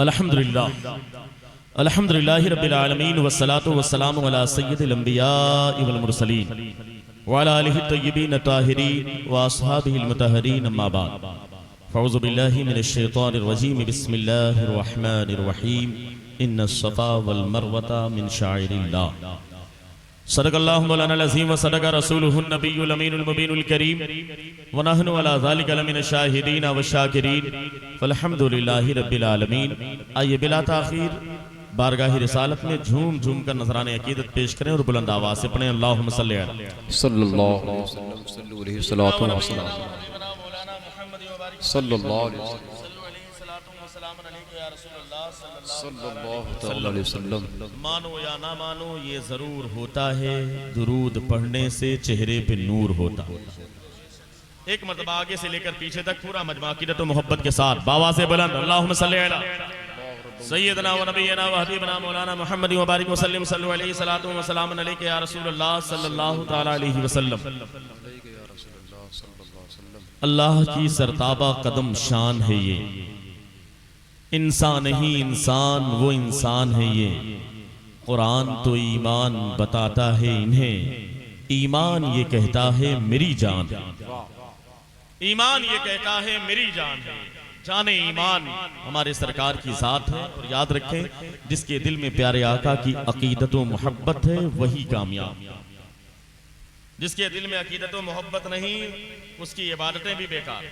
अल्हम्दुलिल्लाह अल्हम्दुलिल्लाहि रब्बिल आलमीन वस्सलातु वस्सलामु अला सय्यिदिल अंबियाइ वल मुरसलीन व अला आलिहि तय्यिबीन ताहिरीन व अस्हाबिहिल मुतहहरीन अम्मा बाद फ़अऊज़ु बिल्लाहि मिनश शैतानिर रजीम बिस्मिल्लाहिर रहमानिर रहीम इन्नस सफ़ा वल मरवता मिन शाइरिल्लाह सदक़ल्लाहु मौलाना अज़ीम व सदक़ रसूलुहुन नबियुल अमीनुल मुबीनुल करीम व नहनु अला ज़ालिका लमिनश शाहिदीन व शाकिरीन वल्हम्दुलिल्लाहि रब्बिल आलमीन। आइए बिला ताख़ीर बारगाह रिसालत में झूम झूम कर नजराने अकीदत पेश करें और बुलंद आवाज़ से पढ़ें अल्लाहुम्मा सल्लि सल्लल्लाहु अलैहि वसल्लम सल्लल्लाहु अलैहि वसल्लम सल्लल्लाहु अलैहि वसल्लम। मानो या ना मानो ये जरूर होता है, दुरूद पढ़ने से चेहरे पे नूर होता है। एक मर्तबा आगे से लेकर पीछे तक पूरा मजमा अकीदत और मोहब्बत के साथ बाबा से बुलंद अल्लाहुम्मा सल्लि अला सय्यदना व नबियना व हबीबना मौलाना मुहम्मद व बारिक व सल्लिम सल्लल्लाहु अलैहि सलातु व सलाम अलैका या रसूलल्लाह सल्लल्लाहु तआला अलैहि वसल्लम। अल्लाह की सरताबा कदम शान है ये, इंसान ही इंसान वो इंसान है ये। कुरान तो ईमान बताता है इन्हें, ईमान ये कहता है मेरी जान, ईमान ये कहता है मेरी जान है। जाने ईमान हमारे सरकार की जात है और याद रखें जिसके दिल में प्यारे आका की अकीदत व मोहब्बत है वही कामयाब। जिसके दिल में अकीदत व मोहब्बत नहीं उसकी इबादतें भी बेकार,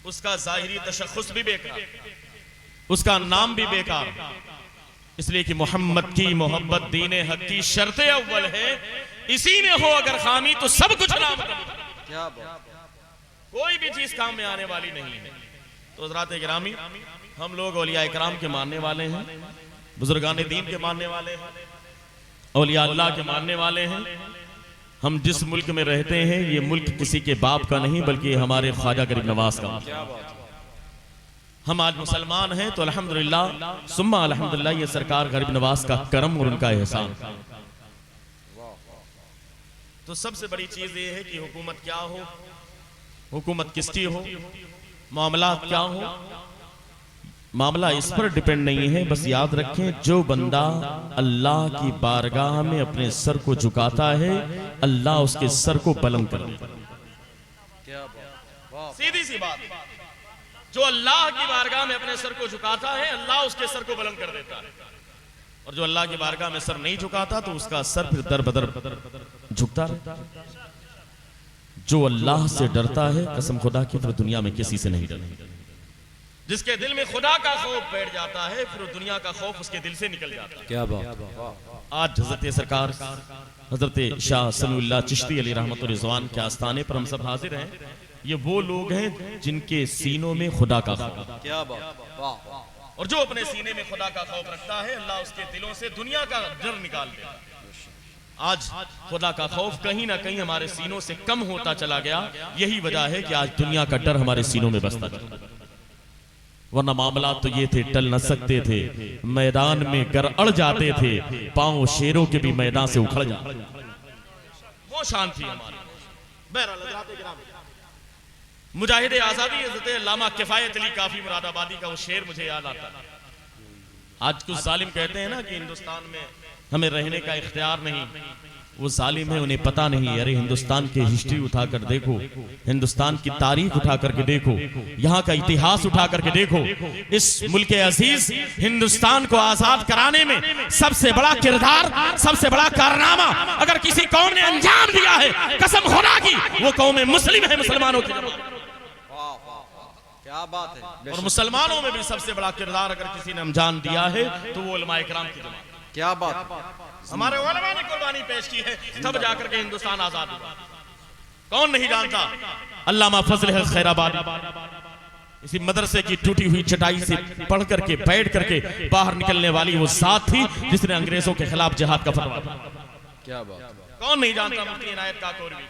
उसका जाहिरी तशख्खुस भी बेकार, उसका नाम भी बेकार। इसलिए कि मोहम्मद की मोहब्बत दीन हक की शर्त अव्वल है, इसी में हो अगर खामी तो सब कुछ नाम क्या कोई भी चीज काम में आने वाली नहीं है। तो हज़रात गिरामी हम लोग औलिया इकराम के मानने वाले हैं, बुजुर्गान दीन के मानने वाले हैं, औलिया अल्लाह के मानने वाले हैं। हम जिस मुल्क में रहते हैं ये मुल्क किसी के बाप का नहीं बल्कि हमारे ख्वाजा गरीब नवाज का। हम आज मुसलमान हैं तो अल्हम्दुलिल्लाह सुम्मा अल्हम्दुलिल्लाह ये सरकार गरीब नवाज का करम और उनका एहसान। तो सबसे बड़ी चीज ये है कि हुकूमत क्या हो, हुकूमत किसकी हो, मामला क्या हो, मामला इस पर डिपेंड नहीं है। बस याद रखें जो बंदा अल्लाह की बारगाह में अपने सर को झुकाता है अल्लाह उसके सर को बुलंद कर देता है। सीधी सी बात, जो अल्लाह की बारगाह में अपने सर को झुकाता है अल्लाह उसके सर को बुलंद कर देता है, और जो अल्लाह की बारगाह में सर नहीं झुकाता तो उसका सर फिर दर बदर झुकता रहता है। जो अल्लाह से डरता है कसम खुदा की फिर दुनिया में किसी से नहीं डरता। जिसके दिल में खुदा का खौफ बैठ जाता है फिर दुनिया का खौफ उसके दिल से निकल जाता है। क्या बात। आज हजरत सरकार हजरत शाह समीउल्लाह चिश्ती अली रहमतुल्लाह रिज़वान के आस्थाने पर हम सब हाजिर हैं। ये वो लोग हैं जिनके सीनों में खुदा का खौफ, क्या बात। और जो अपने सीने में खुदा का खौफ रखता है अल्लाह उसके दिलों से दुनिया का डर निकाल देता है। आज खुदा का खौफ कहीं ना कहीं हमारे सीनों से कम होता चला गया, यही वजह है कि आज दुनिया का डर हमारे सीनों में बसता चला। वरना मामला तो ये थे टल न सकते थे, मैदान में गर अड़ जाते थे, पांव शेरों के भी मैदान से उखड़ जाते। वो शान थी हमारी। मुजाहिद आजादी हज़रत अल्लामा किफायत अली काफी मुरादाबादी का वो शेर मुझे याद आता है। आज कुछ जालिम कहते हैं ना कि हिंदुस्तान में हमें रहने का इख्तियार नहीं, वो जालिम है उन्हें पता नहीं। अरे हिंदुस्तान की हिस्ट्री उठाकर देखो, हिंदुस्तान की तारीख उठा करके देखो, यहाँ का इतिहास उठा करके देखो। इस मुल्क अजीज हिंदुस्तान को आजाद कराने में सबसे बड़ा किरदार, सबसे बड़ा कारनामा अगर किसी कौम ने अंजाम दिया है कसम खुदा की वो कौम मुस्लिम है, मुसलमानों की। क्या बात है। और मुसलमानों में भी सबसे बड़ा किरदार अगर किसी ने अंजाम दिया है तो वो उलमा इकराम की जमात। क्या बात। हमारे उलमा ने कुर्बानी पेश की है तब जाकर के हिंदुस्तान आजाद हुआ। कौन नहीं जानता अल्लामा फजल है खैराबादी, इसी मदरसे की टूटी हुई चटाई से पढ़ करके बैठ करके बाहर निकलने वाली वो जात थी जिसने अंग्रेजों के खिलाफ जिहाद का फतवा दिया। क्या बात। कौन नहीं जानता मुफ्ती इनायत काकोरी,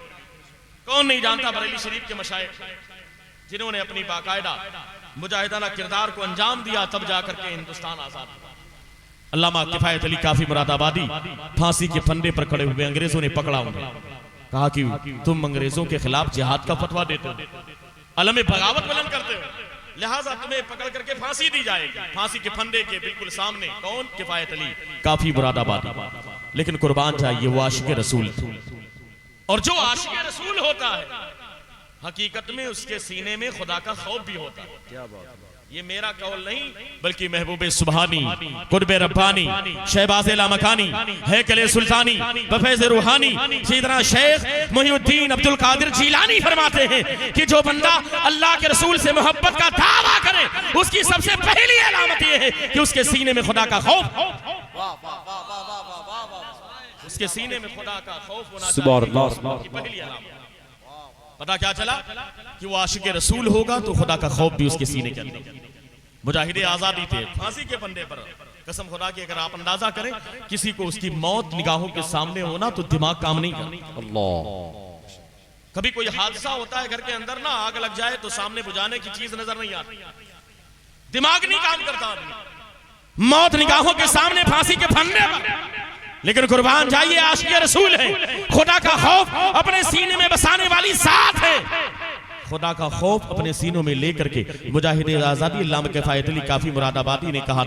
कौन नहीं जानता बरेली शरीफ के मशाइख जिन्होंने अपनी बाकायदा मुजाहिदाना किरदार को अंजाम दिया तब जाकर के हिंदुस्तान आजाद हुआ। अल्लामा किफायत अली काफी मुरादाबादी फांसी के फंदे पर खड़े हुए, अंग्रेजों ने पकड़ा उन्हें, कहा कि तुम अंग्रेजों के खिलाफ जिहाद का फतवा देते हो, अलम बगावत बुलंद करते हो। लिहाजा तुम्हें पकड़ करके फांसी दी जाएगी। फांसी के फंदे के बिल्कुल सामने कौन? किफायत अली काफी मुरादाबादी। लेकिन कुर्बान चाहिए वो आशिक रसूल, और जो आशिक रसूल होता है हकीकत में उसके सीने में खुदा का खौफ भी होता है। क्या बात है? ये मेरा कौल नहीं बल्कि महबूबे सुबहानी, कुर्बे रब्बानी, शहबाज़े लामकानी, हैकले सुल्तानी, बफैज़ रूहानी सैयदना शेख मुहीउद्दीन अब्दुल कादिर जीलानी फरमाते हैं कि जो बंदा अल्लाह के रसूल से मोहब्बत का दावा करे उसकी सबसे पहली अलामत ये है कि उसके सीने में खुदा का खौफ, उसके सीने में खुदा का खौफ होना चाहिए। पहली अलामत पता क्या चला कि वो आशिक रसूल होगा तो खुदा का खौफ भी उसके सीने के अंदर। मुजाहिदे आजादी थे, फांसी के फंदे पर, कसम खुदा की अगर आप अंदाजा करें किसी को उसकी मौत निगाहों के सामने होना तो दिमाग काम नहीं करता। अल्लाह। कभी कोई हादसा होता है घर के अंदर ना, आग लग जाए तो सामने बुझाने की चीज नजर नहीं आती, दिमाग नहीं काम करता आदमी। मौत निगाहों के सामने, फांसी के फंदे पर। लेकिन कुर्बान जाइए आशिक रसूल है, खुदा का खौफ अपने सीने में बसाने वाली साथ है। खुदा का खौफ अपने सीनों में लेकर के मुजाहिद आजादी अल्लामा किफायत अली काफी मुरादाबादी ने कहा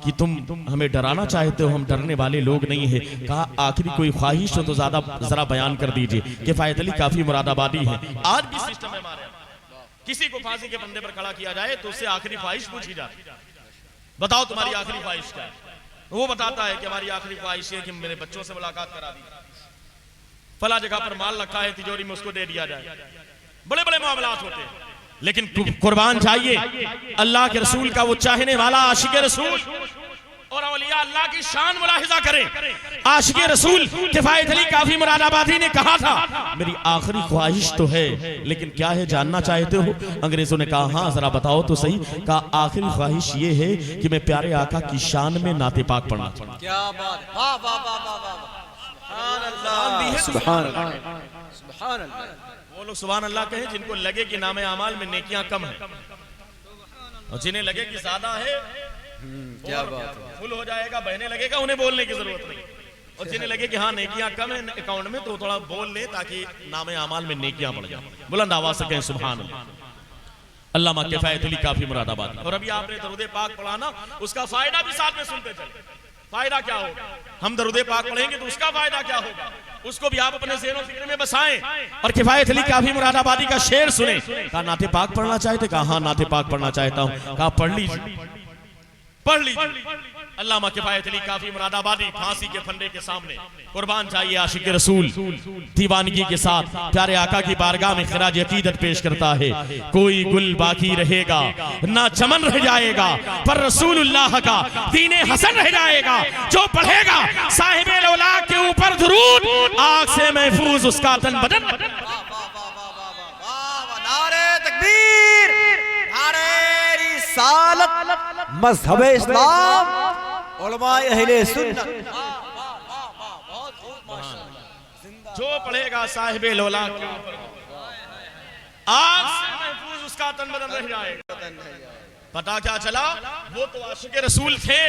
कि तुम हमें डराना चाहते हो, हम डरने वाले लोग नहीं है। कहा आखिरी कोई ख्वाहिश हो तो ज्यादा जरा बयान कर दीजिए। किफायत अली काफी मुरादाबादी है। आज भी सिस्टम है हमारे, किसी को फांसी के फंदे पर खड़ा किया जाए तो उससे आखिरी ख्वाहिश पूछी जाती है, बताओ तुम्हारी आखिरी ख्वाहिश क्या है? वो बताता है कि हमारी आखिरी ख्वाहिश है कि मेरे बच्चों से मुलाकात करा दी, फला जगह पर माल रखा है तिजोरी में उसको दे दिया जाए। बड़े बड़े मामलात होते हैं। लेकिन कुर्बान चाहिए अल्लाह के रसूल का वो चाहने वाला आशिक रसूल और औलिया अल्लाह की शान मुलाहिजा करें। आशिक रसूल किफायत अली काफी मुरादाबादी ने कहा था मेरी आखिरी ख्वाहिश तो है, लेकिन क्या है जानना चाहते हो? अंग्रेजों ने कहा हाँ जरा बताओ तो सही। कहा आखिरी ख्वाहिश ये है कि मैं प्यारे आका की शान में नाते पाक पढ़ना चाहता। क्या बात, वाह वाह वाह वाह, सुभान अल्लाह, सुभान अल्लाह। वो लोग सुभान अल्लाह कहें जिनको लगे कि नामे अमाल में नेकियां कम है, और जिन्हें लगे कि ज्यादा है क्या बात है, फुल हो जाएगा, बहने लगेगा, उन्हें बोलने की जरूरत नहीं। और जिन्हें लगे कि हाँ नेकियां कम है अकाउंट में तो थोड़ा बोल ले ताकि नामे अमाल में नेकियां बढ़ जाए। बुलंद आवाज से कहें सुभान अल्लाह। अल्लामा किफायत अली काफी मुरादाबादी। और अभी आपने दरूद पाक पढ़ा ना, उसका फायदा भी साथ में सुनते चले। फायदा क्या होगा? हम दरूद पाक पढ़ेंगे तो उसका फायदा क्या होगा, उसको भी आप अपने ज़हन और फिक्र में बसाएं। और किफायत अली काफी मुरादाबादी का शेर सुने। कहा नाते पाक पढ़ना चाहते? कहा हाँ नाते पाक पढ़ना चाहता हूँ। कहा पढ़ लीजिए, पढ़ लीजिए। अल्लामा किफायत अली काफी मुरादाबादी फांसी के फंदे के सामने कुर्बान चाहिए आशिक रसूल दीवानगी के साथ प्यारे आका की बारगाह में खिराज अकीदत पेश करता है। कोई गुल बाकी रहेगा ना चमन रह जाएगा, पर रसूलुल्लाह का दीने हसन रह जाएगा। जो पढ़ेगा साहिबे लौला के ऊपर दुरूद, आग से महफूज उसका तन बदन। नारे तकबीर, नारे रिसालत, मज़हब इस्लाम, उलमाए अहले सुन्नत। जो पढ़ेगा साहिबे लौला के ऊपर आग से महफूज उसका तन बदन रह जाएगा। पता क्या चला? वो तो आशिक रसूल थे,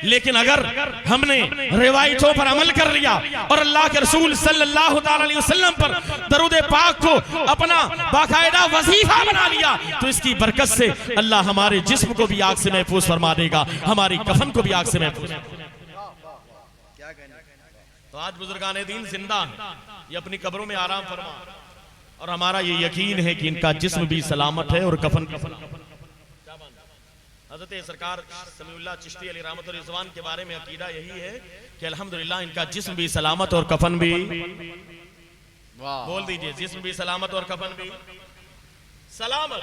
लेकिन अगर हमने रिवायतों पर अमल कर लिया और अल्लाह के रसूल सल्लल्लाहु अलैहि वसल्लम पर दरूद पाक को अपना बाकायदा वजीफा बना लिया तो इसकी बरकत से अल्लाह हमारे जिस्म को भी आग से महफूज फरमा देगा, हमारी कफन को भी आग से महफूज। तो आज बुजुर्गान दीन जिंदा है, ये अपनी कब्रों में आराम फरमा, और हमारा ये यकीन है कि इनका जिस्म भी सलामत है और कफन हज़रत सरकार समीउल्लाह चिश्ती अली रहमत रिज़वान के बारे में अकीदा यही है कि अल्हम्दुलिल्लाह इनका जिस्म भी सलामत और कफन भी, बोल दीजिए, जिस्म भी सलामत और कफन भी सलामत।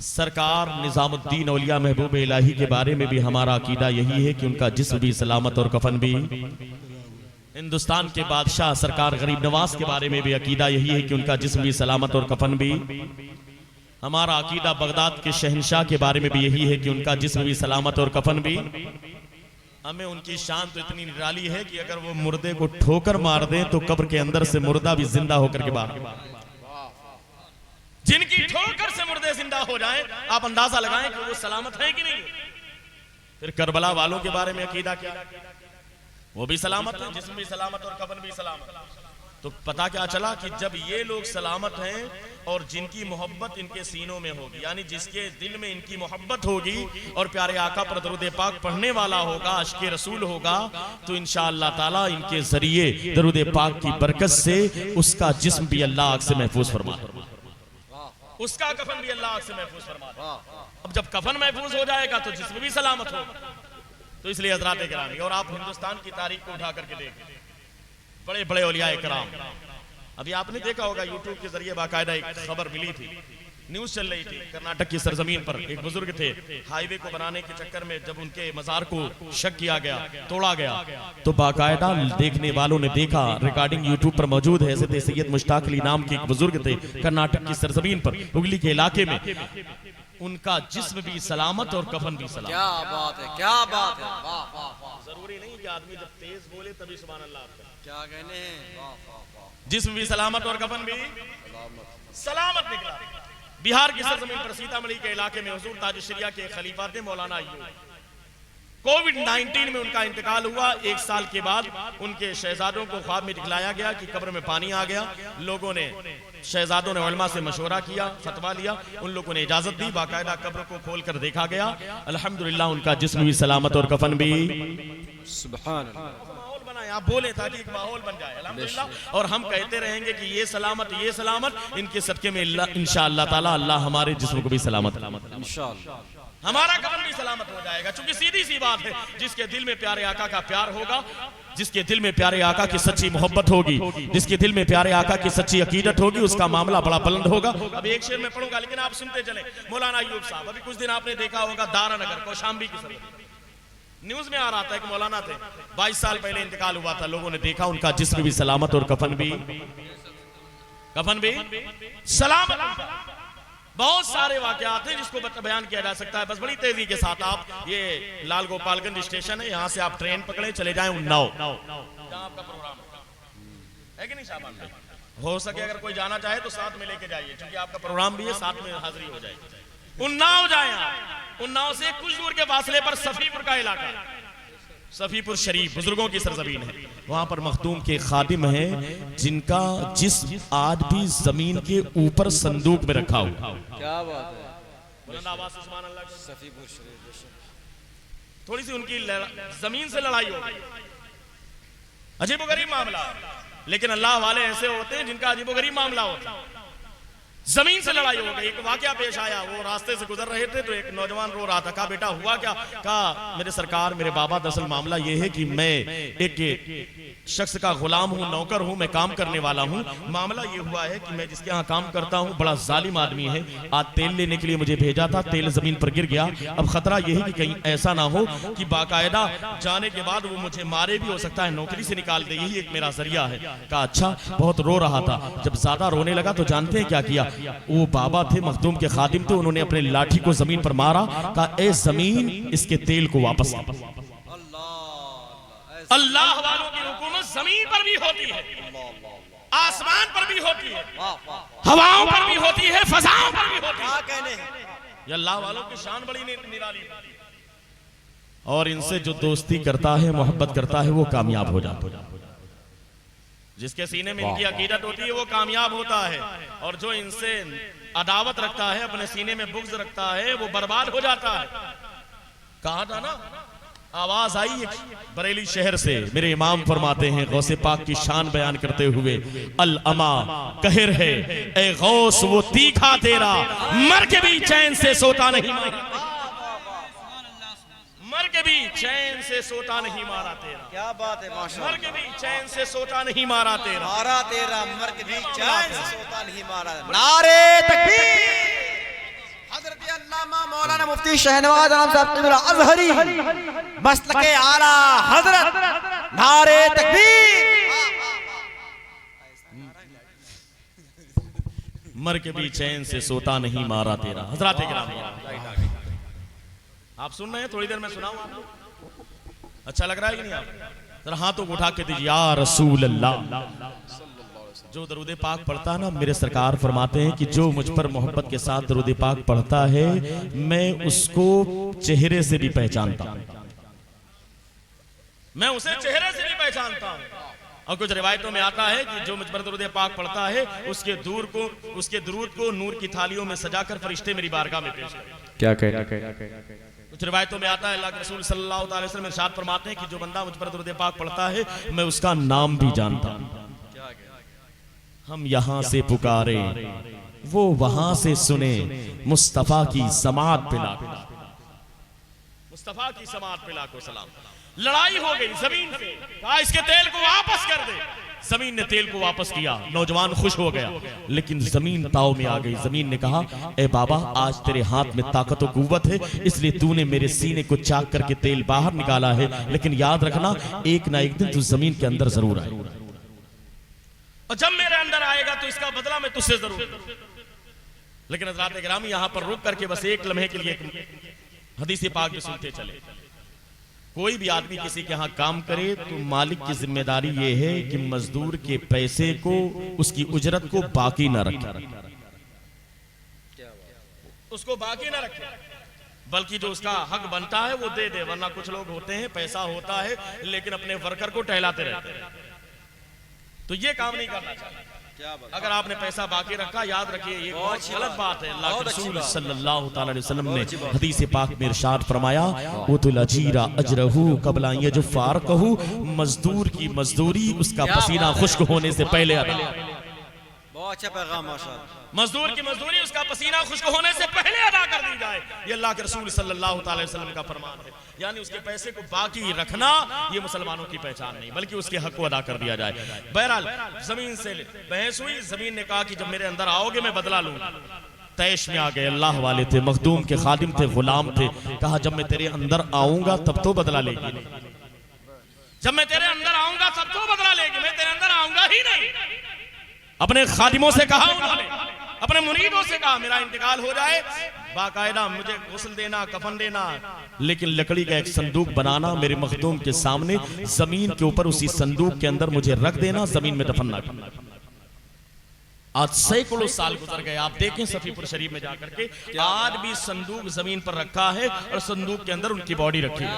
सरकार निजामुद्दीन औलिया महबूब इलाही के बारे में भी हमारा अकीदा यही है कि उनका जिस्म भी सलामत और कफन भी। हिंदुस्तान के बादशाह सरकार गरीब नवाज के बारे में भी अकीदा यही है कि उनका जिस्म भी सलामत और कफन भी। हमारा अकीदा बगदाद के शहंशाह के बारे में भी यही है कि उनका जिस्म भी सलामत और कफन भी। हमें उनकी शान तो इतनी निराली है कि अगर वो मुर्दे को ठोकर मार दें तो कब्र के अंदर से मुर्दा भी जिंदा होकर के बाहर। जिनकी ठोकर से मुर्दे जिंदा हो जाएं, आप अंदाजा लगाएं कि वो सलामत है कि नहीं। फिर करबला वालों के बारे में अकीदा क्या? वो भी सलामत है, जिस्म भी सलामत और कफन भी सलामत। तो पता क्या चला कि जब ये लोग सलामत हैं और जिनकी मोहब्बत इनके सीनों में होगी, यानी जिसके दिल में इनकी मोहब्बत होगी और प्यारे आका पर दरूद पाक पढ़ने वाला होगा, अश्के रसूल होगा, तो इंशाअल्लाह ताला इनके जरिए दरूद पाक की बरकत से उसका जिस्म भी अल्लाह आग से महफूज फरमा, उसका कफन भी अल्लाह आग से महफूज फरमा। अब जब कफन महफूज हो जाएगा तो जिस्म भी सलामत होगा। तो इसलिए हज़रात किरामी, और आप हिंदुस्तान की तारीख को उठा करके देखें, बड़े बड़े औलिया इकराम, अभी आपने देखा होगा यूट्यूब के जरिए बाकायदा एक खबर मिली थी, न्यूज चल रही थी, कर्नाटक की सरजमीन पर एक बुजुर्ग थे, हाईवे को बनाने के चक्कर में जब उनके मजार को शक किया गया, तोड़ा गया, तो बाकायदा देखने वालों ने देखा, रिकॉर्डिंग यूट्यूब पर मौजूद है, हज़रत सैयद मुश्ताक अली नाम के एक बुजुर्ग थे कर्नाटक की सरजमीन पर, हुगली के इलाके में, उनका जिस्म भी सलामत और कफन भी सलामत। क्या बात है, क्या बात है, वाह वाह वाह। जरूरी नहीं कि आदमी जब तेज बोले तभी सुभान अल्लाह आपका, क्या कहने हैं, वाह वाह वाह। जिस्म भी सलामत और कफन भी सलामत निकला। बिहार की सरजमीन पर सीतामढ़ी के इलाके में हुजूर ताज शरिया के खलीफा थे मौलाना अय्यूब, कोविड-19 में उनका इंतकाल हुआ। 1 साल के बाद उनके शहजादों को ख्वाब में दिखलाया गया कि कब्र में पानी आ गया। लोगों ने, शहजादों ने उलमा से मशवरा किया, फतवा लिया, उन लोगों ने इजाजत दी, बाकायदा कब्र को खोल कर देखा गया। अल्हम्दुलिल्लाह उनका जिस्म भी सलामत और कफन भी। सुभान अल्लाह। माहौल बनाए, आप बोले ताकि एक माहौल बन जाए अल्हम्दुलिल्लाह, और हम कहते रहेंगे कि ये सलामत, ये सलामत, इनके सदके में इंशाअल्लाह ताला अल्लाह हमारे जिस्म को भी सलामत, इंशाअल्लाह हमारा कफन भी सलामत हो जाएगा। क्योंकि सीधी सी बात है, जिसके दिल में प्यारे आका का प्यार होगा, जिसके दिल में प्यारे आका की सच्ची मोहब्बत होगी, जिसके दिल में प्यारे आका की सच्ची अकीदत होगी, उसका मामला बड़ा बुलंद होगा। अब एक शेर में पढ़ूंगा, लेकिन आप सुनते चले। मौलाना अय्यूब साहब, अभी कुछ दिन आपने देखा होगा दारा नगर कौशाम्बी की सरजमीन, न्यूज में आ रहा था, एक मौलाना थे, 22 साल पहले इंतकाल हुआ था। लोगों ने देखा उनका जिस्म भी सलामत और कफन भी सलामत। बहुत सारे वाकयात हैं जिसको बयान किया जा सकता है, बस बड़ी तेजी के साथ। आप ये लाल गोपालगंज स्टेशन है, यहाँ से आप ट्रेन पकड़े चले जाएं उन्नाव, जहाँ आपका प्रोग्राम है कि नहीं शाबान भाई? हो सके अगर कोई जाना चाहे तो साथ में लेके जाइए, क्योंकि आपका प्रोग्राम भी है, साथ में हाजिरी हो जाएगी। उन्नाव जाएं आप, उन्नाव से कुछ दूर के फासले पर सफीपुर का इलाका, सफीपुर शरीफ बुजुर्गों की सरजमीन है। वहां पर मखदूम के खादिम हैं जिनका जिस्म आज भी जमीन के ऊपर संदूक में रखा हुआ। क्या बात है, सफीपुर शरीफ। थोड़ी सी उनकी जमीन से लड़ाई हो गई, अजीबोगरीब मामला, लेकिन अल्लाह वाले ऐसे होते हैं जिनका अजीबोगरीब मामला होता है। जमीन से लड़ाई हो गई। एक वाकया पेश आया, वो रास्ते से गुजर रहे थे तो एक नौजवान रो रहा था। कहा बेटा हुआ क्या? कहा मेरे सरकार, मेरे बाबा, दरअसल मामला ये है कि मैं एक शख्स का गुलाम हूँ, नौकर हूँ, मैं काम करने वाला हूँ। मामला ये हुआ है कि मैं जिसके यहाँ काम करता हूँ बड़ा जालिम आदमी है। आज तेल लेने के लिए मुझे भेजा था, तेल जमीन पर गिर गया। अब खतरा यह है कि कहीं ऐसा ना हो कि बाकायदा जाने के बाद वो मुझे मारे भी, हो सकता है नौकरी से निकाल दे, यही एक मेरा जरिया है। कहा अच्छा। बहुत रो रहा था। जब ज्यादा रोने लगा तो जानते हैं क्या किया? वो बाबा थे, मखदूम के खादिम थे, उन्होंने अपने लाठी को जमीन पर मारा। कहा ए जमीन, इसके तेल को वापस। अल्लाह वालों की हुकूमत जमीन पर भी होती है, आसमान पर भी होती है, हवाओं पर भी होती है, फजाओं पर भी होती है। कहने हैं ये अल्लाह वालों की शान बड़ी निराली है। और इनसे जो दोस्ती करता है, मोहब्बत करता है, वो कामयाब हो जाता है। जिसके सीने में इनकी अकीदत होती है वो कामयाब होता है, और जो इनसे अदावत रखता है, अपने सीने में बुग़्ज़ रखता है, वो बर्बाद हो जाता है। कहा था ना, आवाज आई बरेली शहर से, मेरे इमाम फरमाते हैं गौसे पाक की शान बयान करते हुए, अल अमा कहर है ए गौस वो तीखा तेरा, मर के भी चैन से सोता नहीं मारा, मर के भी चैन से सोता नहीं मारा तेरा। क्या बात है, माशाअल्लाह। मर के भी चैन से सोता नहीं मारा तेरा, मारा तेरा, मर के भी चैन से सोता नहीं मारा। नारे तकबीर। हज़रत अल्लामा मौलाना मुफ्ती शहनवाज आलम साहब क़िबला अज़हरी मसलके आला हज़रत, नारे तकबीर। मर के भी चैन से सोता नहीं मारा तेरा। हज़रात किराम, आप सुन रहे हैं? थोड़ी देर में सुनाऊं आपको, अच्छा लग रहा है कि नहीं? आप जरा हाथों को उठा के दीजिए, या रसूल अल्लाह। जो दरूद पाक पढ़ता है ना, मेरे सरकार फरमाते हैं कि जो मुझ पर मोहब्बत के साथ दरूद पाक पढ़ता है, मैं उसको चेहरे से भी पहचानता हूं, मैं उसे चेहरे से भी पहचानता हूं। और कुछ रिवायतों में आता है कि जो मुझ पर दुरूद पाक पढ़ता है उसके दुरूद को नूर की थालियों में सजाकर फरिश्ते मेरी बारगाह में पेश करें। क्या कह कुछ रिवायतों में आता है अल्लाह के रसूल सल्लल्लाहु अलैहि वसल्लम इरशाद फरमाते हैं कि जो बंदा मुझ पर दुरूद पाक पढ़ता है मैं उसका नाम भी जानता हूं। हम यहाँ से पुकारे वो वहां से सुने, मुस्तफा की समात पे लाखों मुस्तफा की समात पे लाखों सलाम। लड़ाई हो गई जमीन से, कहा इसके तेल को वापस कर दे। जमीन ने तेल को वापस किया, नौजवान खुश हो गया, लेकिन जमीन ताव में आ गई। जमीन ने कहा ए बाबा आज तेरे हाथ में ताकत और कुव्वत है, इसलिए तूने मेरे सीने को चाक करके तेल बाहर निकाला है, लेकिन याद रखना एक ना एक दिन तू जमीन के अंदर जरूर आए, और जब मेरे अंदर आएगा तो इसका बदला मैं तुझसे जरूर दूंगा। लेकिन हज़रात गिरामी यहां पर रुक करके बस एक लम्हे के लिए हदीस पाक भी सुनते चले। कोई भी आदमी किसी के यहाँ काम करे तो मालिक की जिम्मेदारी ये है कि मजदूर के पैसे को, उसकी उजरत को बाकी ना रखे, उसको बाकी ना रखे, बल्कि जो उसका हक बनता है वो दे दे। वरना कुछ लोग होते हैं पैसा होता है लेकिन अपने वर्कर को टहलाते रहते हैं, तो ये काम नहीं करना चाहिए। अगर आपने पैसा बाकी रखा, याद रखिए ये बहुत गलत बात है। अल्लाह के रसूल सल्लल्लाहु अलैहि वसल्लम ने हदीस पाक में इरशाद फरमाया उतुल अजीरा अजरहू कबला यजफारकहू, मजदूर की मजदूरी उसका पसीना खुश्क होने से पहले अदा। बहुत अच्छा पैगाम माशाअल्लाह। मजदूर की मजदूरी उसका पसीना खुश्क होने से पहले अदा कर दी जाए, ये अल्लाह के रसूल सल्लल्लाहु अलैहि वसल्लम का फरमान है। यानी उसके पैसे को बाकी रखना ये मुसलमानों की पहचान नहीं, बल्कि उसके हक को अदा कर दिया जाए। बहरहाल जमीन से बहस हुई, जमीन ने कहा कि जब मेरे अंदर आओगे मैं बदला लूंगा। तैश में आ गए, अल्लाह वाले थे, मखदूम के खादिम थे, गुलाम थे। कहा जब मैं तेरे अंदर आऊंगा तब तो बदला लेगी, जब मैं तेरे अंदर आऊंगा तब तो बदला लेगी, मैं तेरे अंदर आऊंगा ही नहीं। अपने खादिमों से कहा, उन्होंने अपने मुरीदों से कहा मेरा इंतकाल हो जाए, बाकायदा मुझे गुस्ल देना, कफन देना, लेकिन लकड़ी का एक संदूक बनाना मेरे मखदूम के सामने, जमीन के ऊपर उसी संदूक के अंदर मुझे रख देना, जमीन में दफन ना करना। आज सैकड़ों साल गुजर गए, आप देखें सफीपुर शरीफ में जाकर के आज भी संदूक जमीन पर रखा है और संदूक के अंदर उनकी बॉडी रखी है।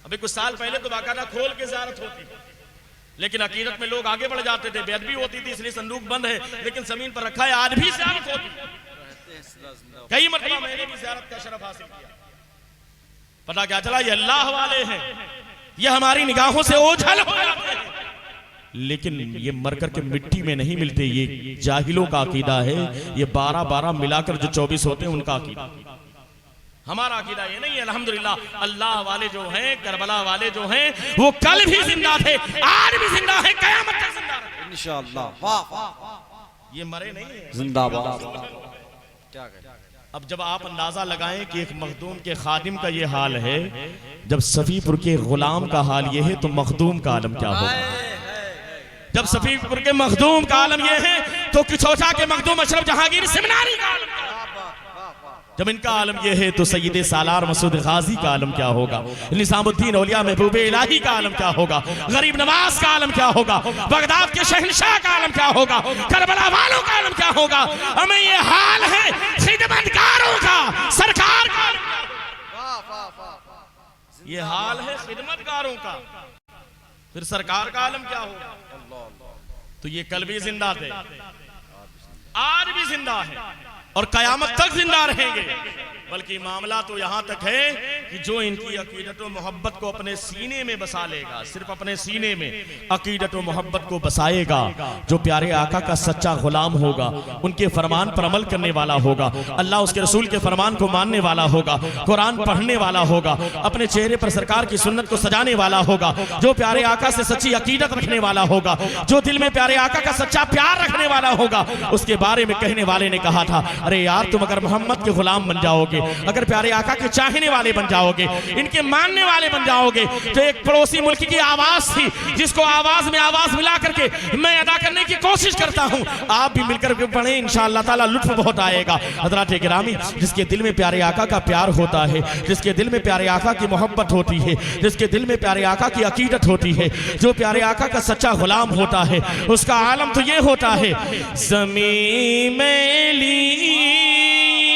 अभी कुछ साल पहले तो बाकायदा खोल के ज़ियारत होती, लेकिन अकीदत में लोग आगे बढ़ जाते थे, बेअदबी होती थी, इसलिए संदूक बंद है, लेकिन जमीन पर रखा है, आज भी ज़ियारत होती। कई मरतबा मैंने भी ज़ियारत का शरफ हासिल किया। पता क्या चला, ये अल्लाह वाले हैं, ये हमारी निगाहों से ओझल हो जाते हैं, लेकिन ये मर करके मिट्टी में नहीं मिलते। ये जाहिलों का अकीदा है, ये 12-12 मिलाकर जो 24 होते हैं उनका अकीदा। हमारा अकीदा ये नहीं है। अल्हम्दुलिल्लाह अल्लाह वाले जो हैं, करबला वाले जो हैं, वो कल भी जिंदा थे, आज भी जिंदा है, कयामत तक जिंदा रहेंगे इंशाअल्लाह। वाह वाह, ये मरे नहीं है, जिंदाबाद। क्या कहें। अब जब आप अंदाजा लगाएं कि एक मखदूम के खादिम का ये हाल है, जब सफीपुर के गुलाम का हाल ये है, तो मखदूम का आलम क्या होगा। जब सफीपुर के मखदूम का आलम ये है, तो किछोटा के मखदूम अशरफ जहांगीर सिमनानी का आलम क्या होगा। जब इनका आलम यह है तो सैयद सालार मसूद गाजी का आलम क्या होगा, निजामुद्दीन औलिया महबूब इलाही का आलम क्या होगा, गरीब नवाज का आलम क्या होगा, बगदाद के शहंशाह का आलम क्या होगा, करबला वालों का आलम क्या होगा। हमें ये हाल है खिदमतगारों का, सरकार का, ये हाल है खिदमतगारों का, फिर सरकार का आलम क्या होगा। तो ये कल भी जिंदा थे, आज भी जिंदा है और कयामत तक जिंदा रहेंगे। बल्कि मामला तो यहाँ तक है कि जो इनकी अकीदत व मोहब्बत को अपने सीने में बसा लेगा, सिर्फ अपने सीने में अकीदत व मोहब्बत को बसाएगा, जो प्यारे आका का सच्चा गुलाम होगा, उनके फरमान पर अमल करने वाला होगा, अल्लाह उसके रसूल के फरमान को मानने वाला होगा, कुरान पढ़ने वाला होगा, अपने चेहरे पर सरकार की सुन्नत को सजाने वाला होगा, जो प्यारे आका से सच्ची अकीदत रखने वाला होगा, जो दिल में प्यारे आका का सच्चा प्यार रखने वाला होगा। उसके बारे में कहने वाले ने कहा था, अरे यार तुम अगर मोहम्मद के गुलाम बन जाओगे, अगर प्यारे आका के चाहने वाले बन जाओगे, इनके मानने वाले बन जाओगे, तो एक पड़ोसी मुल्क की आवाज थी, जिसको आवाज में आवाज मिला करके मैं अदा करने की कोशिश करता हूं, आप भी मिलकर पढ़ें, इंशाअल्लाह ताला लुत्फ बहुत आएगा। हज़रात गिरामी, जिसके दिल में प्यारे आका का प्यार होता है, जिसके दिल में प्यारे आका की मोहब्बत होती है, जिसके दिल में प्यारे आका की अकीदत होती है, जो प्यारे आका का सच्चा गुलाम होता है, उसका आलम तो ये होता है, ज़मीं मैली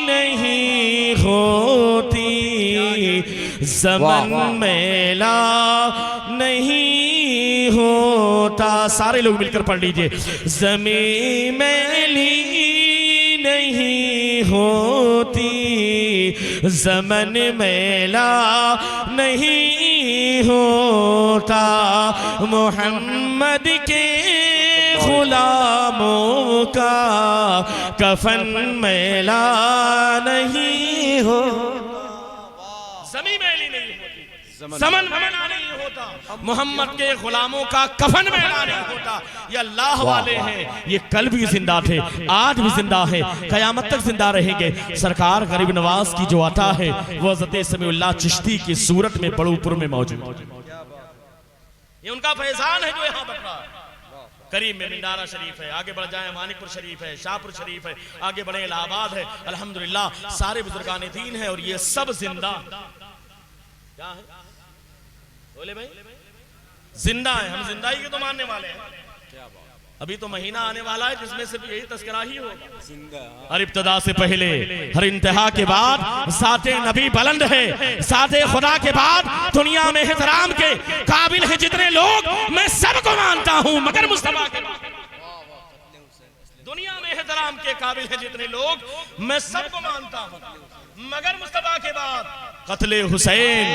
नहीं होती, ज़मन मैला नहीं हो सारे लोग मिलकर पढ़ लीजिए। ज़मीं मैली नहीं होती, ज़मन मैला नहीं होता, मोहम्मद के गुलामों का कफन मैला नहीं हो। ज़मीं मैली नहीं होती, ज़मन मैला नहीं होता, मोहम्मद के गुलामों का कफन मैला नहीं होता। ये अल्लाह वाले हैं, ये कल भी जिंदा थे, आज भी जिंदा है, कयामत तक जिंदा रहेंगे। सरकार गरीब नवाज की जो अता है वो हज़रत समीउल्लाह चिश्ती की सूरत में बड़ूपुर में मौजूद है। ये उनका फैजान है जो यहाँ बढ़ रहा है। करीब में मिंडारा शरीफ है, आगे बढ़ जाए मानिकपुर शरीफ है, शाहपुर शरीफ है, आगे बढ़े इलाहाबाद है। अल्हम्दुलिल्लाह सारे बुजुर्गान दीन है और ये सब जिंदा क्या है? बोले भाई जिंदा है, हम जिंदा ही के तो मानने वाले हैं। अभी तो महीना आने वाला है जिसमें से भी यही तस्करा ही होगा। हर इब्तदा से पहले हर इंतहा के बाद साथे नबी बुलंद है, साथे खुदा के बाद दुनिया में एहतराम के काबिल है जितने लोग, मैं सबको मानता हूं मगर मुस्तफा के बाद। दुनिया में एहतराम के काबिल है जितने लोग, मैं सबको मानता हूं मगर मुस्तफा के बाद। कत्ले हुसैन,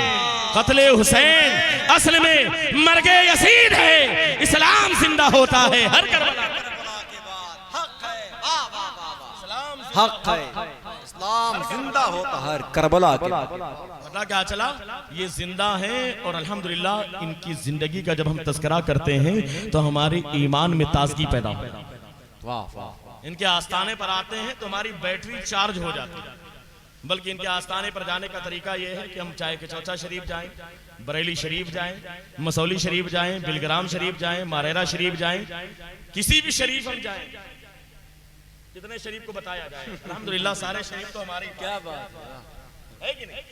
कत्ले हुसैन असल में मर्गे यसीद है, इस्लाम जिंदा होता है हर करबला के बाद। हक है, वाह वाह वाह, हक है, इस्लाम जिंदा होता है हर करबला के बाद। पता क्या चला? ये जिंदा हैं और अल्हम्दुलिल्लाह इनकी जिंदगी का जब हम तस्करा करते हैं तो हमारे ईमान में ताजगी पैदा होती है। वाह वाह। इनके आस्थाने पर आते हैं तो हमारी बैटरी चार्ज हो जाती है। बल्कि इनके आस्थाने पर जाने का तरीका यह है कि हम चाहे कि चौचा शरीफ जाएं, बरेली शरीफ जाएं, मसौली शरीफ जाएं, बिलग्राम शरीफ जाएं, मारेरा शरीफ जाएं, किसी भी शरीफ हम जाएं, कितने शरीफ को बताया जाए। अल्हम्दुलिल्लाह सारे शरीफ तो हमारे। क्या बात है कि नहीं?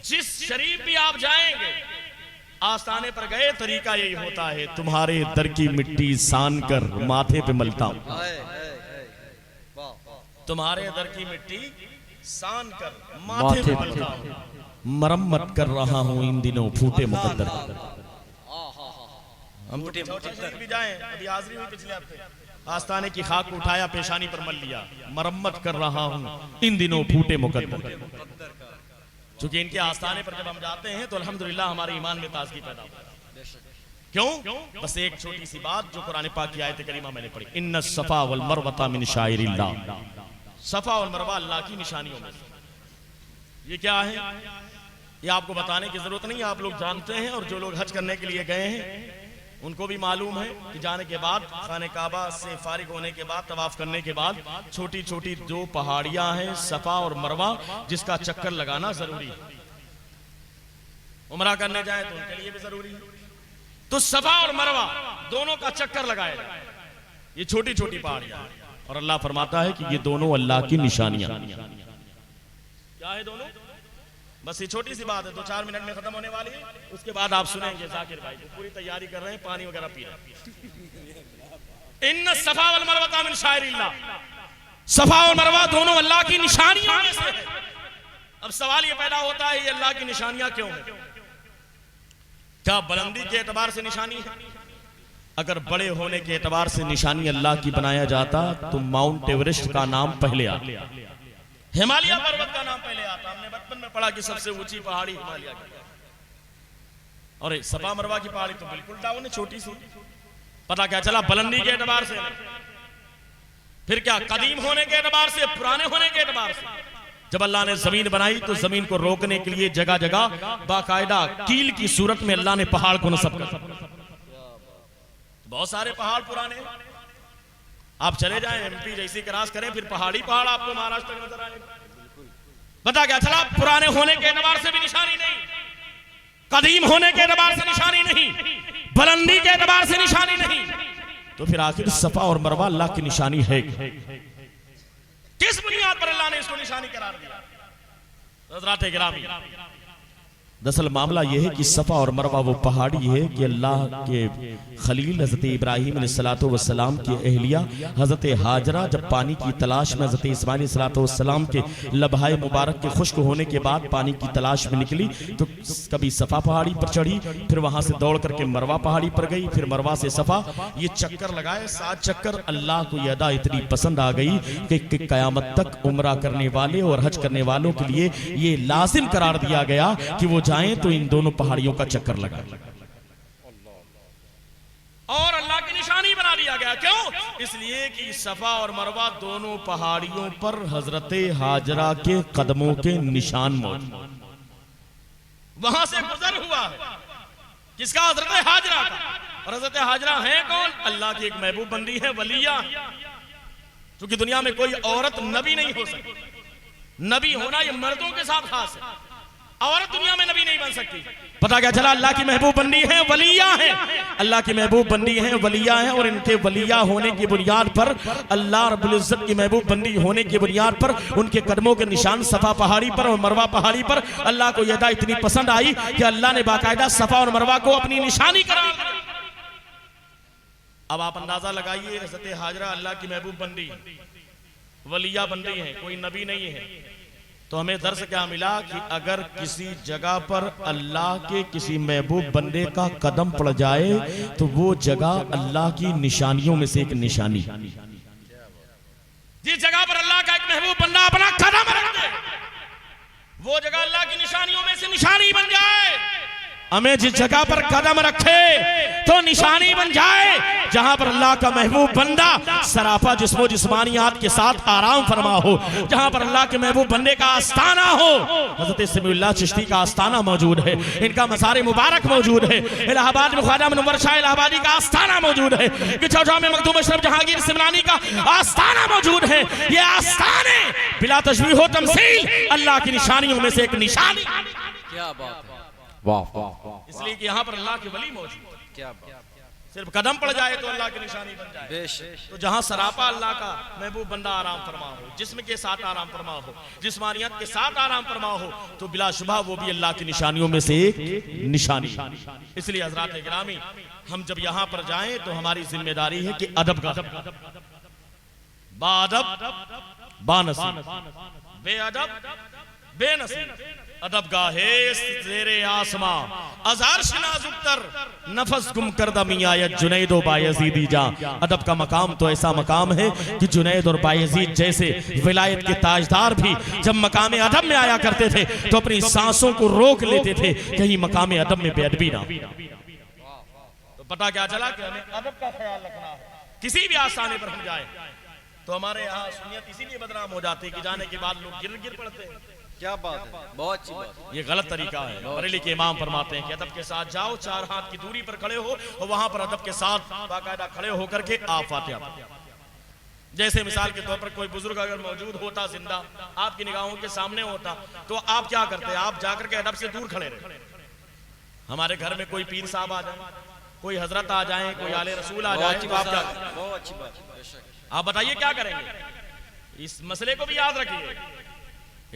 जिस शरीफ भी आप जाएंगे आस्थाने पर गए, तरीका यही होता है, तुम्हारे दर की मिट्टी सान कर माथे पे मलता हूं, तुम्हारे दर की मिट्टी सान कर माथे पे मलता हूं, मरम्मत कर रहा हूं इन दिनों फूटे मुकद्दर। हम भी जाएं, अभी हाजिरी हुई पिछले हफ्ते, आस्थाने की खाक को उठाया, पेशानी पर मल लिया, मरम्मत कर रहा हूं इन दिनों फूटे मुकद्दर। चूंकि इनके आस्थाने पर जब हम जाते हैं तो अल्हम्दुलिल्लाह हमारे ईमान में ताजगी पैदा होती है। क्यों? बस एक छोटी सी बात जो कुरान पाक की आयत करीमा मैंने पढ़ी, इन्ना सफा वल मरवता मिन शाइरिल्लाह। सफा और मरवा अल्लाह की निशानियों में। ये क्या है ये आपको बताने की जरूरत नहीं, आप लोग जानते हैं। और जो लोग हज करने के लिए गए हैं उनको भी मालूम है कि जाने के बाद खाने काबा से फारिग होने के बाद तवाफ करने के बाद छोटी छोटी जो पहाड़ियां हैं सफा और मरवा, जिसका चक्कर लगाना जरूरी है। उमरा करने जाए तो उनके लिए भी जरूरी है। तो सफा और मरवा दोनों का चक्कर लगाया जाए। ये छोटी छोटी पहाड़ियां और अल्लाह फरमाता है कि ये दोनों अल्लाह की निशानियां। क्या है दोनों? बस ये छोटी सी बात है, 2-4 मिनट में खत्म होने वाली है। उसके बाद आप सुनेंगे जाकिर भाई को पूरी तैयारी कर रहे हैं, पानी वगैरह पी रहे हैं। इन्न सफा वल मरवा मिन शाइरिल्लाह, सफा और मरवा दोनों अल्लाह की निशानियों में से है। अब सवाल ये पैदा होता है ये अल्लाह की निशानियां क्यों है? क्या बुलंदी के एतबार से निशानी है? अगर बड़े होने के एतबार से निशानी अल्लाह की बनाया जाता तो माउंट एवरेस्ट का नाम पहले आता, हिमालय पर्वत का नाम पहले आता। हमने बचपन में पढ़ा कि सबसे ऊंची पहाड़ी हिमालय की, और सफा मरवा की पहाड़ी तो बिल्कुल डाउन है, छोटी सी। पता क्या चला? बुलंदी के एतबार से, फिर क्या कदीम होने के एतबार से, पुराने होने के एतबार से। जब अल्लाह ने जमीन बनाई तो जमीन को रोकने के लिए जगह जगह बाकायदा कील की सूरत में अल्लाह ने पहाड़ को नस्ब कर। बहुत सारे पहाड़ पुराने, आप चले जाएं एमपी जैसी क्रॉस करें फिर पहाड़ी पहाड़ आपको महाराष्ट्र में नजर आएगा। पता क्या चला? पुराने होने के एतबार से भी निशानी नहीं, कदीम होने के एतबार से निशानी नहीं, बुलंदी के एतबार से निशानी नहीं, तो फिर आखिर सफा और मरवा अल्लाह की निशानी है। किस बुनियाद पर अल्लाह ने इसको निशानी करार दिया? हज़रात गिरामी, दरअसल मामला यह है कि सफ़ा और मरवा वो पहाड़ी है कि अल्लाह के खलील हज़रत इब्राहीम अलैहिस्सलाम की अहलिया हज़रत हाजरा जब पानी की तलाश में हज़रत इस्माइल अलैहिस्सलाम के लबहाए मुबारक के खुश्क होने के बाद पानी की तलाश में निकली तो कभी सफ़ा पहाड़ी पर चढ़ी, फिर वहाँ से दौड़ करके मरवा पहाड़ी पर गई, फिर मरवा से सफ़ा, ये चक्कर लगाए 7 चक्कर। अल्लाह को यह अदा इतनी पसंद आ गई कि क़यामत तक उम्रा करने वाले और हज करने वालों के लिए ये लाजिम करार दिया गया कि वो जाएं तो इन दोनों पहाड़ियों का चक्कर लगा और अल्लाह की निशानी बना दिया गया। क्यों? इसलिए कि सफा और मरवा दोनों पहाड़ियों पर हजरत हाजरा के कदमों के निशान मौजूद, वहां से गुजर हुआ है किसका? हजरत हाजरा का। और हजरत हाजरा है कौन? अल्लाह की एक महबूब बंदी है, वलिया। क्योंकि दुनिया में कोई औरत नबी नहीं हो सकती, नबी होना ये मर्दों के साथ खास है, औरत दुनिया में नबी नहीं बन सकती। पता क्या चला? अल्लाह की महबूब बंदी है, वलिया है, अल्लाह की महबूब बंदी है, वलिया है। और इनके वलिया होने की बुनियाद पर, अल्लाह रब्बुल इज्जत की महबूब बंदी होने की बुनियाद पर उनके कदमों के निशान सफा पहाड़ी पर और मरवा पहाड़ी पर अल्लाह को यह इतनी पसंद आई कि अल्लाह ने बाकायदा सफा और मरवा को अपनी निशानी करार दिया। अब आप अंदाजा लगाइए, हज़रत हाजरा अल्लाह की महबूब बंदी, वलिया बंदी है, कोई नबी नहीं है। तो हमें दर्स क्या मिला कि अगर किसी जगह पर अल्लाह के किसी महबूब बंदे का कदम पड़ जाए तो वो जगह अल्लाह की निशानियों में से एक निशानी। जिस जगह पर अल्लाह का एक महबूब बंदा अपना कदम रख दे वो जगह अल्लाह की निशानियों में से निशानी बन जाए। हमें जिस जगह पर कदम रखे तो निशानी बन जाए जहां पर अल्लाह का महबूब बंदा सराफा जिस्मो जिस्मानियात के साथ आराम फरमा हो, जहां पर अल्लाह के महबूब बंदे का आस्थाना हो। हज़रत समीउल्लाह चिश्ती का आस्थाना मौजूद है, इनका मज़ार मुबारक मौजूद है, इलाहाबाद में ख्वाजा मुनव्वर शाह इलाहाबादी का आस्थाना मौजूद है, किचौजा में मखदूम अशरफ जहांगीर सिमरानी का आस्थाना मौजूद है। ये आस्थाने बिला तशबीह व तमसील अल्लाह की निशानियों में से एक निशानी। क्या बात है, वाह। इसलिए कि यहाँ पर अल्लाह के वली मौजूद है। क्या बात, सिर्फ कदम पड़ जाए तो अल्लाह की निशानी बन जाए। बेशक। तो जहां सरापा अल्लाह का महबूब बंदा आराम फरमा हो, जिस्म के साथ आराम फरमा हो, जिस्मानियत के साथ आराम फरमा हो, तो बिलाशुबा वो भी अल्लाह की निशानियों में से एक निशानी। इसलिए हज़रात गिरामी, हम जब यहाँ पर जाएं तो हमारी जिम्मेदारी है कि अदब का, बाअदब बानसीब, बेअदब बेनसीब। अदब गाहे तेरे आसमां अज़ार शिनाज़ उतर नफस गुम करदा मियायत जुनैद और बायज़ीदी जा। अदब का मकाम तो ऐसा मकाम है कि जुनैद और बायज़ीद जैसे विलायत के ताजदार भी जब मकाम अदब में आया करते थे तो अपनी सांसों को रोक लेते थे कहीं मकाम अदब में बेअदबी ना। तो पता क्या चला कि हमें अदब का ख्याल रखना है। किसी भी आस्थाने पर हम जाए तो हमारे यहाँ सुन्नियत इसीलिए बदनाम हो जाती है कि जाने के बाद लोग गिर पड़ते हैं। क्या बात है, बहुत अच्छी बात। ये गलत तरीका है। बरेली के इमाम फरमाते हैं कि अदब के साथ जाओ, 4 हाथ की दूरी पर खड़े हो और वहां पर अदब के साथ बाकायदा खड़े होकर के आप फातिहा पढ़ो। जैसे मिसाल के तौर पर कोई बुजुर्ग अगर मौजूद होता, जिंदा आपकी निगाहों के सामने होता, तो आप क्या करते? आप जाकर के अदब से दूर खड़े रहे। हमारे घर में कोई पीर साहब आ जाए, कोई हजरत आ जाए, कोई आले रसूल आ जाए, तो आप क्या करें? बहुत अच्छी बात। आप बताइए क्या करेंगे? इस मसले को भी याद रखिए।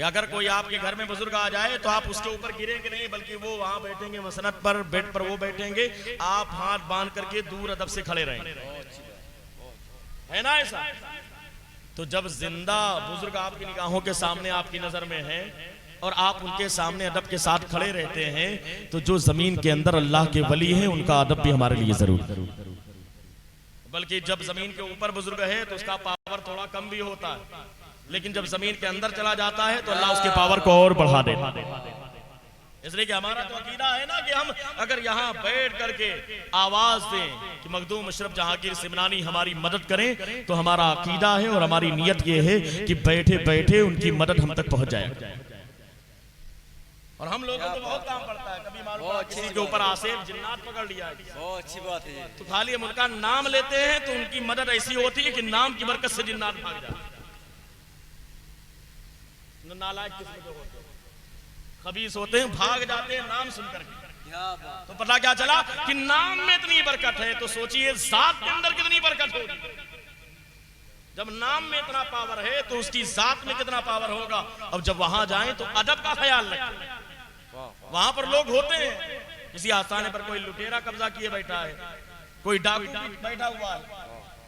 अगर कोई आपके घर में बुजुर्ग आ जाए तो आप उसके ऊपर गिरेंगे नहीं, बल्कि वो वहां बैठेंगे मसनद पर, बेड पर वो बैठेंगे, आप हाथ बांध करके दूर अदब से खड़े रहेंगे, है ना ऐसा? तो जब जिंदा बुजुर्ग आपकी निगाहों के सामने आपकी नजर में है और आप उनके सामने अदब के साथ खड़े रहते हैं तो जो जमीन के अंदर अल्लाह के वली है उनका अदब भी हमारे लिए जरूर। बल्कि जब जमीन के ऊपर बुजुर्ग है तो उसका पावर थोड़ा कम भी होता है, लेकिन जब जमीन के अंदर चला जाता है तो अल्लाह उसके पावर को और बढ़ा देता है। इसलिए कि हमारा तो अकीदा है ना कि हम अगर यहाँ बैठ करके आवाज दें कि मखदूम अशरफ जहांगीर सिमरानी हमारी मदद करें, तो हमारा अकीदा है और हमारी नियत ये है कि बैठे बैठे उनकी मदद हम तक पहुंच जाए। और हम लोगों को तो बहुत काम पड़ता है, कभी मालूम किसी के ऊपर आसेब जिन्नात पकड़ लिया है, बहुत अच्छी बात है। तो खाली हम उनका नाम लेते हैं तो उनकी मदद ऐसी होती है कि नाम की बरकत से जिन्नात भाग जाते हैं। नालायक किस्म के होते हैं, खबीस होते हैं, भाग जाते हैं नाम सुनकर के। तो पता क्या चला कि नाम में इतनी बरकत है, तो सोचिए जात के अंदर कितनी बरकत होगी। जब नाम में इतना पावर है तो उसकी जात में कितना पावर होगा। अब जब वहां जाएं तो अदब का ख्याल रखें। वहां पर लोग होते हैं, किसी आस्थाने पर कोई लुटेरा कब्जा किए बैठा है, कोई डाकू बैठा हुआ है,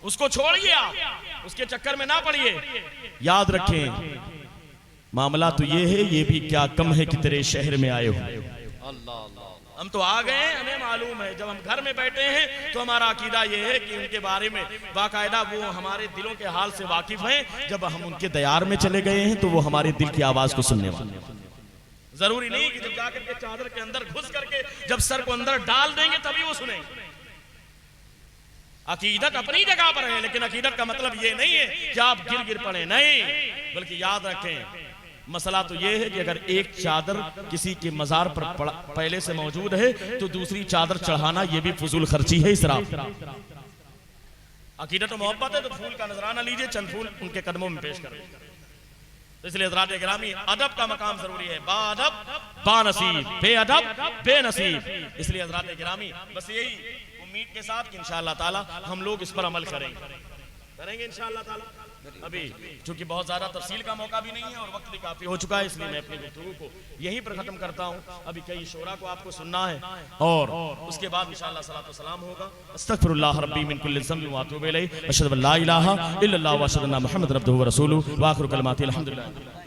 उसको छोड़िए आप, उसके चक्कर में ना पड़िए। याद रखें मामला तो ये है, ये भी क्या कम है कि तेरे शहर में आए हो। हम तो आ गए हैं, हमें मालूम है। जब हम घर में बैठे हैं तो हमारा अकीदा ये है कि उनके बारे में बाकायदा वो हमारे दिलों के हाल से वाकिफ हैं। जब हम उनके दयार में चले गए हैं तो वो हमारे दिल की आवाज को सुनने वाले। जरूरी नहीं कि जब जाकर के चादर के अंदर घुस करके जब सर को अंदर डाल देंगे तभी वो सुनेंगे। अकीदत अपनी जगह पर है, लेकिन अकीदत का मतलब ये नहीं है कि आप गिर गिर पड़े, नहीं, बल्कि याद रखें मसला तो ये है कि अगर एक चादर किसी के मजार पर पहले से मौजूद है तो दूसरी चादर चढ़ाना ये भी फजूल खर्ची है, इसराफ। अकीदत और मोहब्बत है तो फूल का नजराना लीजिए, चंद फूल उनके कदमों में पेश करें। तो इसलिए हज़रात गिरामी अदब का मकाम जरूरी है, बाअदब बानसीब, बेअदब बेनसीब। इसलिए हज़रात गिरामी बस यही उम्मीद के साथ कि इंशाअल्लाह ताला हम लोग इस पर अमल करेंगे इंशाअल्लाह ताला। अभी चूंकि बहुत ज्यादा तफसील का मौका भी नहीं है और वक्त भी काफी हो चुका है, इसलिए मैं अपनी गुफ्तगू को यहीं पर खत्म करता हूँ। अभी कई शोरा को आपको सुनना है और उसके बाद इंशाअल्लाह सलातो व सलाम होगा। अस्तगफिरुल्लाह रब्बी मिन कुल्लि ज़ंबिन व अतूबु इलैहि, अशहदु अन ला इलाहा इल्लल्लाह व अशहदु अन्ना मुहम्मदन अब्दुहु व रसूलुहु व आखिरु कलिमाति अल्हम्दुलिल्लाह।